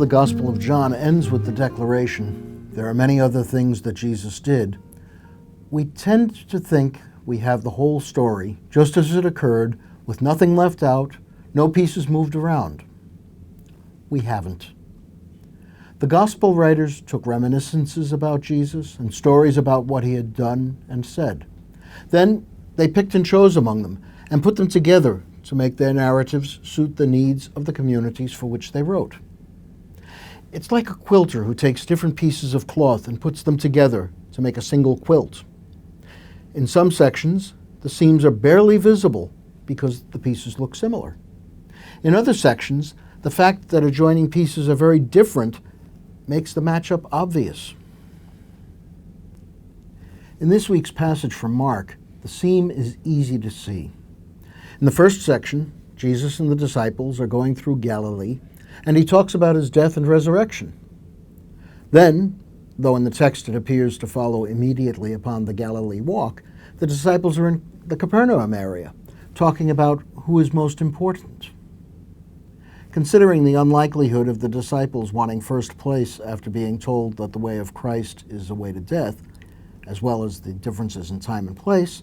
the Gospel of John ends with the declaration, "There are many other things that Jesus did," we tend to think we have the whole story, just as it occurred, with nothing left out, no pieces moved around. We haven't. The Gospel writers took reminiscences about Jesus and stories about what he had done and said. Then they picked and chose among them and put them together to make their narratives suit the needs of the communities for which they wrote. It's like a quilter who takes different pieces of cloth and puts them together to make a single quilt. In some sections, the seams are barely visible because the pieces look similar. In other sections, the fact that adjoining pieces are very different makes the matchup obvious. In this week's passage from Mark, the seam is easy to see. In the first section, Jesus and the disciples are going through Galilee, and he talks about his death and resurrection. Then, though in the text it appears to follow immediately upon the Galilee walk, the disciples are in the Capernaum area, talking about who is most important. Considering the unlikelihood of the disciples wanting first place after being told that the way of Christ is the way to death, as well as the differences in time and place,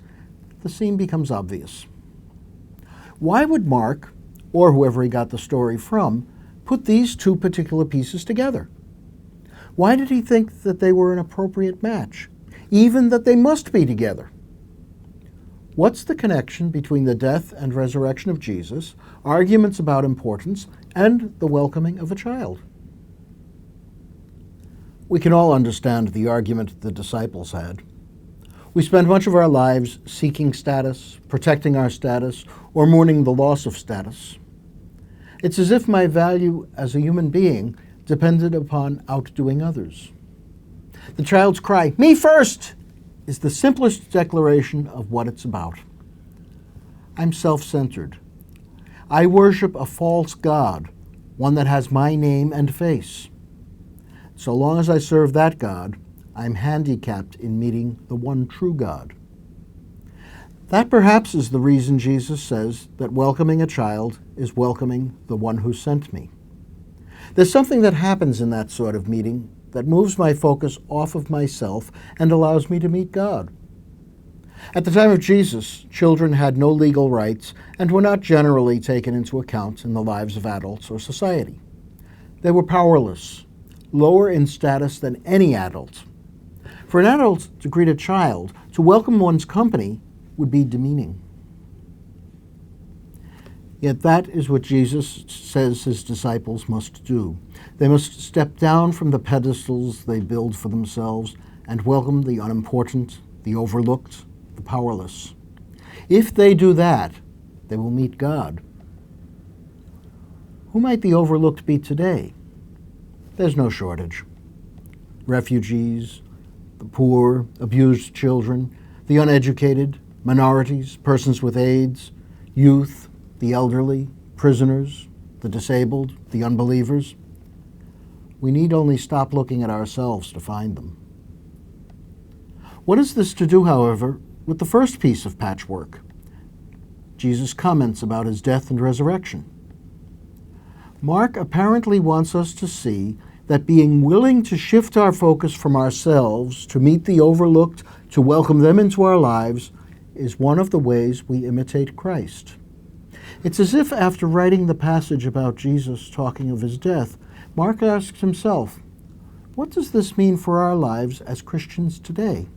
the scene becomes obvious. Why would Mark, or whoever he got the story from, put these two particular pieces together? Why did he think that they were an appropriate match, even that they must be together? What's the connection between the death and resurrection of Jesus, arguments about importance, and the welcoming of a child? We can all understand the argument the disciples had. We spend much of our lives seeking status, protecting our status, or mourning the loss of status. It's as if my value as a human being depended upon outdoing others. The child's cry, "Me first!" is the simplest declaration of what it's about. I'm self-centered. I worship a false god, one that has my name and face. So long as I serve that God, I'm handicapped in meeting the one true God. That perhaps is the reason Jesus says that welcoming a child is welcoming the one who sent me. There's something that happens in that sort of meeting that moves my focus off of myself and allows me to meet God. At the time of Jesus, children had no legal rights and were not generally taken into account in the lives of adults or society. They were powerless, lower in status than any adult. For an adult to greet a child, to welcome one's company, would be demeaning. Yet that is what Jesus says his disciples must do. They must step down from the pedestals they build for themselves and welcome the unimportant, the overlooked, the powerless. If they do that, they will meet God. Who might the overlooked be today? There's no shortage. Refugees, the poor, abused children, the uneducated, minorities, persons with AIDS, youth, the elderly, prisoners, the disabled, the unbelievers. We need only stop looking at ourselves to find them. What is this to do, however, with the first piece of patchwork? Jesus' comments about his death and resurrection. Mark apparently wants us to see that being willing to shift our focus from ourselves to meet the overlooked, to welcome them into our lives, is one of the ways we imitate Christ. It's as if after writing the passage about Jesus talking of his death, Mark asks himself, what does this mean for our lives as Christians today?